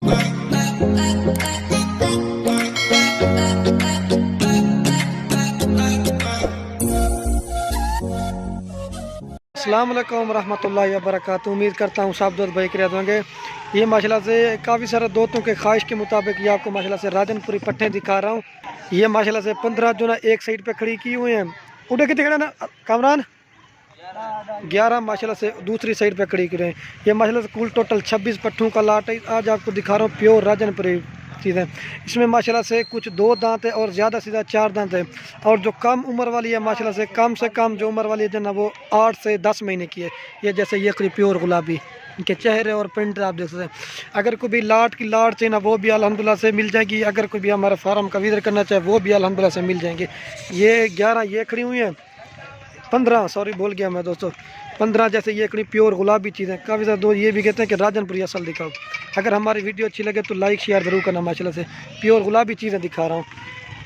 السلام علیکم ورحمۃ اللہ وبرکاتہ۔ امید کرتا ہوں سب دوست بھائی خیریت ہوں گے۔ یہ ماشاءاللہ سے کافی سارے دوستوں کے خواہش کے مطابق یہ آپ کو ماشاءاللہ سے راجن پوری پٹھیں دکھا رہا ہوں۔ یہ ماشاءاللہ سے 15 جو نا ایک سائڈ پہ کھڑی کی ہوئے ہیں، اٹھے کتنے کھڑے نا کامران 11 ماشاءاللہ سے دوسری سائڈ پہ کھڑی کی رہے ہیں۔ یہ ماشاءاللہ سے کل ٹوٹل 26 پٹھوں کا لاٹ ہے۔ آج آپ کو دکھا رہا ہوں پیور راجن پوری چیزیں۔ اس میں ماشاءاللہ سے کچھ 2 دانت ہے اور زیادہ سے زیادہ 4 دانت ہے، اور جو کم عمر والی ہے ماشاءاللہ سے کم جو عمر والی ہے جو نا وہ 8 سے 10 مہینے کی ہے۔ یہ جیسے یہ قریب پیور گلابی، ان کے چہرے اور پرنٹ آپ دیکھ سکتے ہیں۔ اگر کوئی بھی لاٹ چاہیے نا وہ بھی الحمدللہ سے مل جائے گی۔ اگر کوئی بھی ہمارا فارم کا وزٹ کرنا چاہے وہ بھی الحمدللہ سے مل جائیں گے۔ یہ 11 یہ کھڑی ہوئی ہیں، 15 سوری بول گیا میں دوستو، 15 جیسے یہ کڑی پیور گلابی چیزیں۔ کافی زیادہ دوست یہ بھی کہتے ہیں کہ راجن پوری اصل دکھاؤ۔ اگر ہماری ویڈیو اچھی لگے تو لائک شیئر ضرور کرنا۔ ماشاءاللہ سے پیور گلابی چیزیں دکھا رہا ہوں۔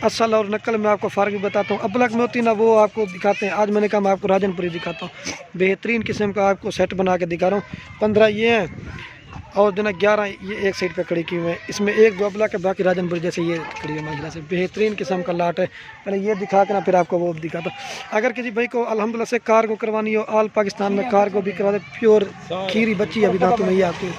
اصل اور نقل میں آپ کو فرق بھی بتاتا ہوں۔ ابلک میں ہوتی نا وہ آپ کو دکھاتے ہیں، آج میں نے کہا میں آپ کو راجن پوری دکھاتا ہوں۔ بہترین قسم کا آپ کو سیٹ بنا کے دکھا رہا ہوں۔ 15 یہ ہیں اور جو نا 11 یہ ایک سائڈ پہ کھڑی کی ہوئے ہیں۔ اس میں ایک 2 ابلک ہے، باقی راجن پوری جیسے یہ کھڑی ہے ماشاءاللہ سے بہترین قسم کا لاٹ ہے۔ پہلے یہ دکھا کے نا پھر آپ کو وہ دکھاتا ہوں۔ اگر کسی بھائی کو الحمدللہ سے کارگو کروانی ہو، آل پاکستان میں کارگو بھی کروا دے، پیور کھیری بچی ابھی دانتوں میں یہ آتی ہے۔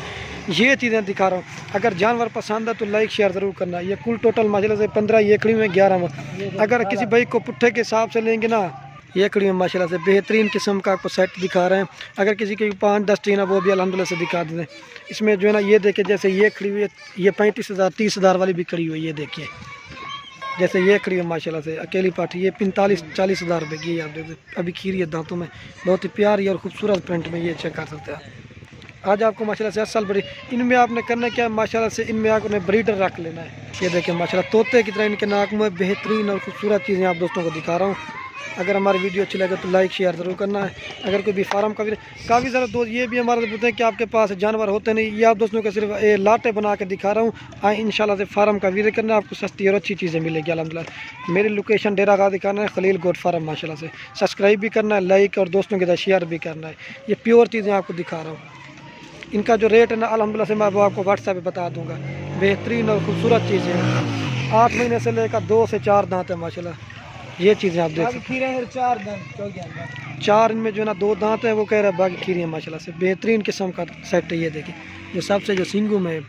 یہ چیزیں دکھا رہا ہوں۔ اگر جانور پسند ہے تو لائک شیئر ضرور کرنا۔ یہ کل ٹوٹل ماشاءاللہ سے 15 یہ کھڑی ہوئی ہیں، 11 میں اگر کسی بھائی کو پٹھے کے حساب سے لیں گے نا، یہ کھڑی ہوئی ماشاءاللہ سے بہترین قسم کا آپ کو سیٹ دکھا رہے ہیں۔ اگر کسی کے 5-10 چاہیے نا وہ بھی الحمدللہ سے دکھا دیں۔ اس میں جو ہے نا یہ دیکھیں جیسے یہ کھڑی ہوئی ہے، یہ 35,000 30,000 والی بھی کھڑی ہوئی ہے، یہ دیکھیے جیسے یہ کھڑی ہے ماشاءاللہ سے اکیلی پاٹھی، یہ 45-40 ہزار روپے کی ہے۔ آپ دیکھ ابھی کھیری ہے دانتوں میں، بہت ہی پیاری اور خوبصورت پرنٹ میں، یہ چیک کر سکتے ہیں۔ آج آپ کو ماشاءاللہ سے اصل بڑی ان میں آپ نے کرنا کیا ہے، ماشاءاللہ سے ان میں آپ نے بریڈر رکھ لینا ہے۔ یہ دیکھیں ماشاءاللہ طوطے کی طرح ان کے ناک میں بہترین اور خوبصورت چیزیں آپ دوستوں کو دکھا رہا ہوں۔ اگر ہماری ویڈیو اچھی لگے تو لائک شیئر ضرور کرنا ہے۔ اگر کوئی بھی فارم کا بھی کافی زیادہ دوست یہ بھی ہمارے پوچھتے ہیں کہ آپ کے پاس جانور ہوتے نہیں، یہ آپ دوستوں کو صرف لاٹیں بنا کے دکھا رہا ہوں۔ انشاءاللہ سے فارم کا وزٹ کرنا، آپ کو سستی اور اچھی چیزیں ملے گی الحمدللہ۔ میری لوکیشن ڈیرا غازی خان ہے، خلیل گوٹ فارم۔ ماشاءاللہ سے سبسکرائب بھی کرنا ہے، لائک اور دوستوں کے ساتھ شیئر بھی کرنا ہے۔ یہ پیور چیزیں آپ کو دکھا رہا ہوں۔ ان کا جو ریٹ ہے نا الحمدللہ سے میں وہ آپ کو واٹس ایپ پہ بتا دوں گا۔ بہترین اور خوبصورت چیزیں ہیں، 8 مہینے سے لے کر 2 سے 4 دانت ہیں ماشاءاللہ۔ یہ چیزیں آپ دیکھ سکتے ہیں، 4 ان میں جو ہے نا 2 دانت ہیں، وہ کہہ رہے ہیں باقی کھیری ہیں ماشاءاللہ سے بہترین قسم کا سیٹ ہے۔ یہ دیکھیں جو سب سے جو سنگوں میں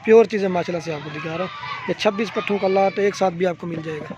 پیور چیزیں ماشاءاللہ سے آپ کو دکھا رہا ہوں۔ یہ 26 پٹھوں کا لاٹ ایک ساتھ بھی آپ کو مل جائے گا۔